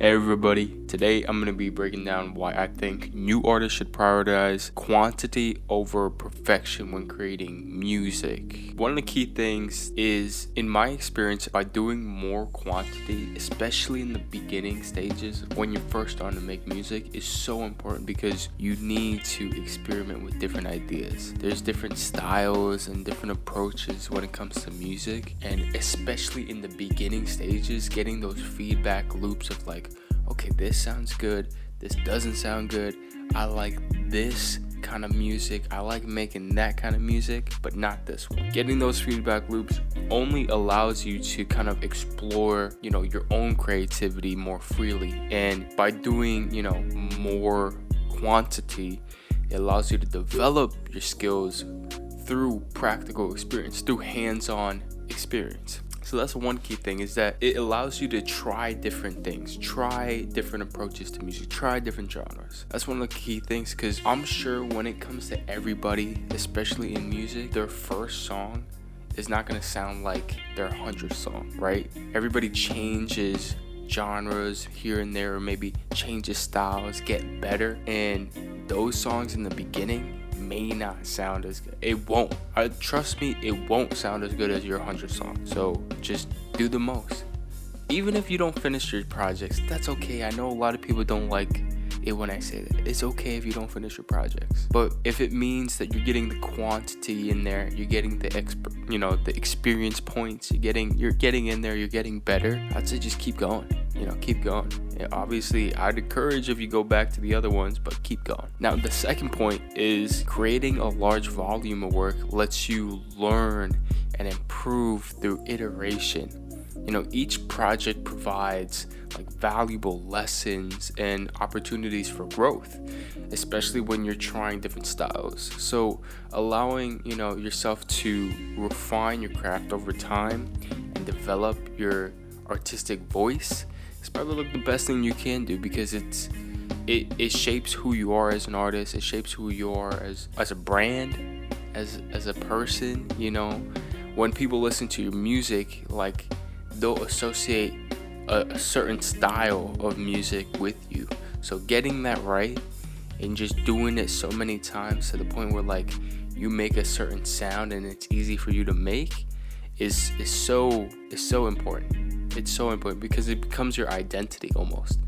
Hey everybody, today I'm going to be breaking down why I think new artists should prioritize quantity over perfection when creating music. One of the key things is, in my experience, by doing more quantity, especially in the beginning stages when you're first starting to make music, is so important because you need to experiment with different ideas. There's different styles and different approaches when it comes to music, and especially in the beginning stages, getting those feedback loops of like, okay, this sounds good, this doesn't sound good, I like this kind of music, I like making that kind of music, but not this one. Getting those feedback loops only allows you to kind of explore, your own creativity more freely. And by doing, more quantity, it allows you to develop your skills through practical experience, through hands-on experience. So that's one key thing, is that it allows you to try different things, try different approaches to music, try different genres. That's one of the key things, because I'm sure when it comes to everybody, especially in music, their first song is not going to sound like their 100th song, right? Everybody changes genres here and there, or maybe changes styles, get better, and those songs in the beginning may not sound as good. It won't. Trust me, it won't sound as good as your 100th song. So just do the most. Even if you don't finish your projects, that's okay. I know a lot of people don't like it when I say that. It's okay if you don't finish your projects. But if it means that you're getting the quantity in there, you're getting the the experience points, you're getting in there, you're getting better, I'd say just keep going. Keep going. And obviously, I'd encourage if you go back to the other ones, but keep going. Now, the second point is creating a large volume of work lets you learn and improve through iteration. Each project provides valuable lessons and opportunities for growth, especially when you're trying different styles. So allowing, yourself to refine your craft over time and develop your artistic voice is probably the best thing you can do, because it shapes who you are as an artist. It shapes who you are as a brand, as a person. When people listen to your music, they'll associate a certain style of music with you. So getting that right and just doing it so many times to the point where you make a certain sound and it's easy for you to make is so important. It's so important because it becomes your identity almost,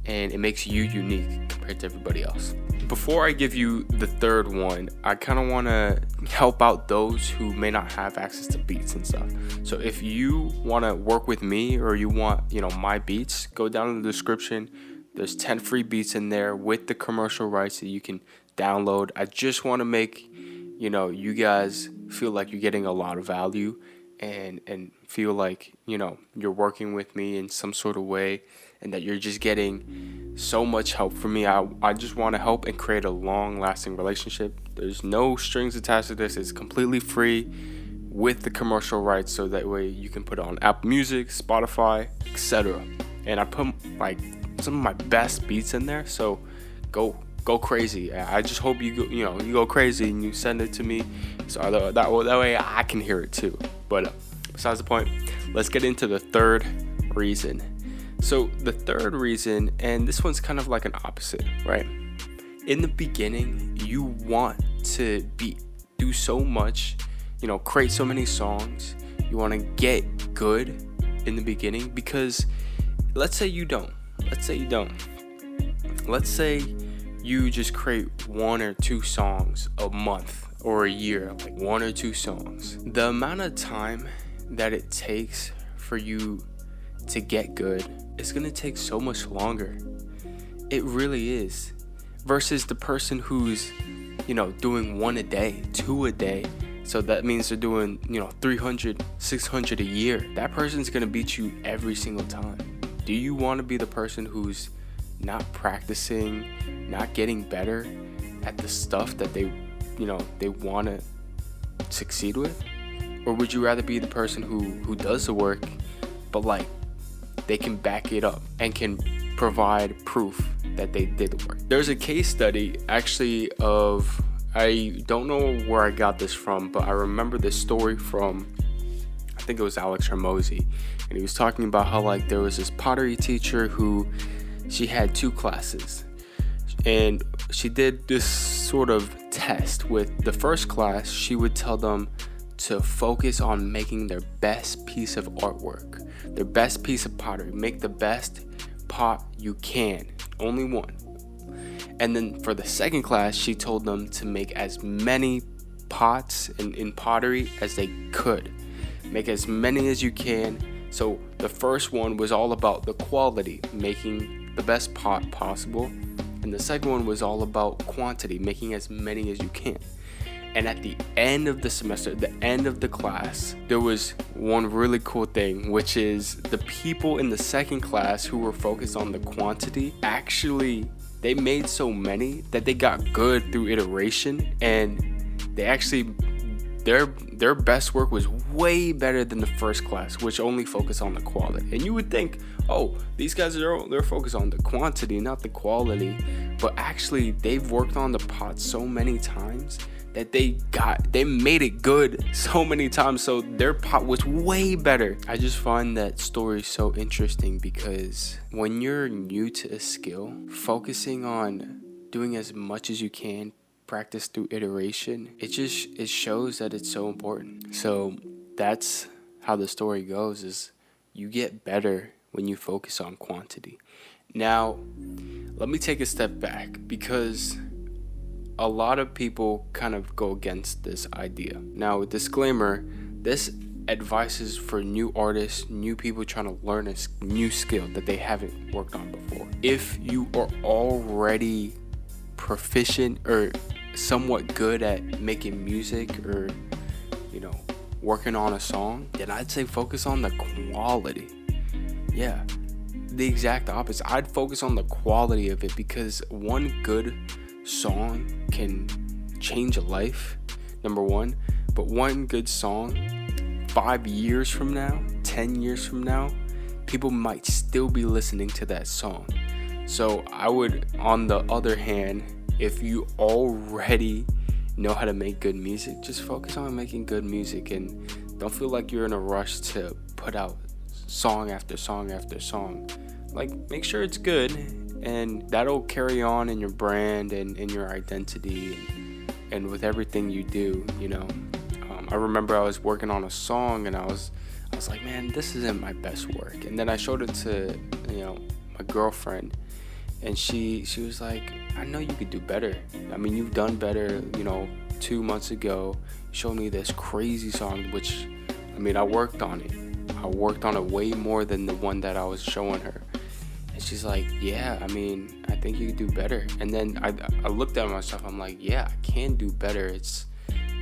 and it makes you unique compared to everybody else. Before I give you the third one, I kind of want to help out those who may not have access to beats and stuff. So if you want to work with me, or you want, my beats, go down in the description. There's 10 free beats in there with the commercial rights that you can download. I just want to make, you guys feel like you're getting a lot of value and feel like, you're working with me in some sort of way, and that you're just getting so much help from me. I just want to help and create a long-lasting relationship. There's no strings attached to this. It's completely free with the commercial rights, so that way you can put it on Apple Music, Spotify, etc. And I put some of my best beats in there, so go crazy. I just hope you go crazy and you send it to me, so that way I can hear it too. But besides the point, let's get into the third reason. So the third reason, and this one's kind of like an opposite, right? In the beginning, you want to do so much, create so many songs. You want to get good in the beginning, because let's say you don't. Let's say you just create 1 or 2 songs a month or a year, 1 or 2 songs. The amount of time that it takes for you to get good is going to take so much longer. It really is. Versus the person who's, doing 1 a day, 2 a day. So that means they're doing, 300, 600 a year. That person's going to beat you every single time. Do you want to be the person who's not practicing, not getting better at the stuff that they want to succeed with? Or would you rather be the person who does the work, but they can back it up and can provide proof that they did the work? There's a case study actually of, I don't know where I got this from, but I remember this story from, I think it was Alex Hormozy, and he was talking about how like there was this pottery teacher who she had 2 classes, and she did this sort of test. With the first class, she would tell them to focus on making their best piece of artwork, their best piece of pottery. Make the best pot you can, only one. And then for the second class, she told them to make as many pots in pottery as they could. Make as many as you can. So the first one was all about the quality, making the best pot possible. And the second one was all about quantity, making as many as you can. And at the end of the semester, the end of the class, there was one really cool thing, which is the people in the second class who were focused on the quantity, actually, they made so many that they got good through iteration, and they actually, their best work was way better than the first class, which only focused on the quality. And you would think, oh, these guys they're focused on the quantity, not the quality. But actually, they've worked on the pot so many times that they made it good so many times, so their pot was way better. I just find that story so interesting because when you're new to a skill, focusing on doing as much as you can, practice through iteration, it shows that it's so important. So that's how the story goes, is you get better when you focus on quantity. Now, let me take a step back, because a lot of people kind of go against this idea. Now, disclaimer, this advice is for new artists, new people trying to learn a new skill that they haven't worked on before. If you are already proficient or somewhat good at making music, or working on a song, then I'd say focus on the quality. Yeah, the exact opposite. I'd focus on the quality of it, because one good song can change a life, number one. But one good song, 5 years from now, 10 years from now, people might still be listening to that song. So I would, on the other hand, if you already know how to make good music, just focus on making good music, and don't feel like you're in a rush to put out song after song after song. Like, make sure it's good, and that'll carry on in your brand and in your identity and with everything you do. I remember I was working on a song, and I was like, man, this isn't my best work. And then I showed it to my girlfriend, and she was like, I know you could do better. I mean, you've done better. 2 months ago, you showed me this crazy song, which, I worked on it. I worked on it way more than the one that I was showing her. And she's like, yeah, I think you could do better. And then I looked at myself, I'm like, yeah, I can do better.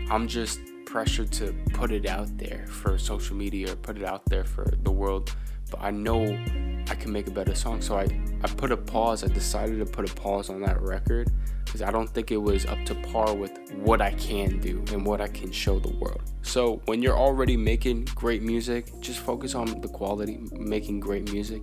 I'm just pressured to put it out there for social media, or put it out there for the world. But I know I can make a better song. So I put a pause. I decided to put a pause on that record, because I don't think it was up to par with what I can do and what I can show the world. So when you're already making great music, just focus on the quality, making great music,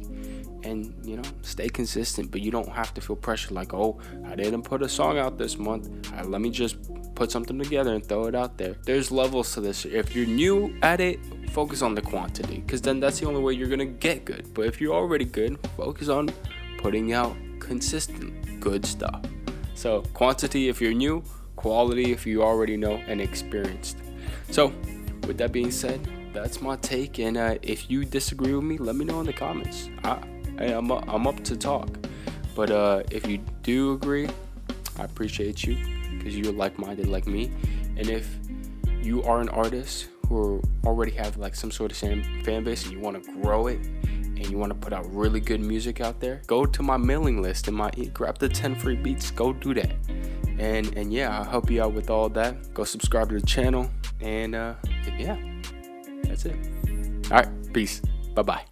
and stay consistent. But you don't have to feel pressure like, oh, I didn't put a song out this month, let me just put something together and throw it out there. There's levels to this. If you're new at it, focus on the quantity, because then that's the only way you're gonna get good. But if you're already good, focus on putting out consistent good stuff. So quantity if you're new, quality if you already know and experienced. So with that being said, that's my take, and if you disagree with me, let me know in the comments. I'm up to talk. But if you do agree, I appreciate you, because you're like-minded like me. And if you are an artist who already have like some sort of fan base, and you want to grow it, and you want to put out really good music out there, go to my mailing list and grab the 10 free beats. Go do that. And yeah, I'll help you out with all that. Go subscribe to the channel, and yeah, that's it. All right, peace. Bye-bye.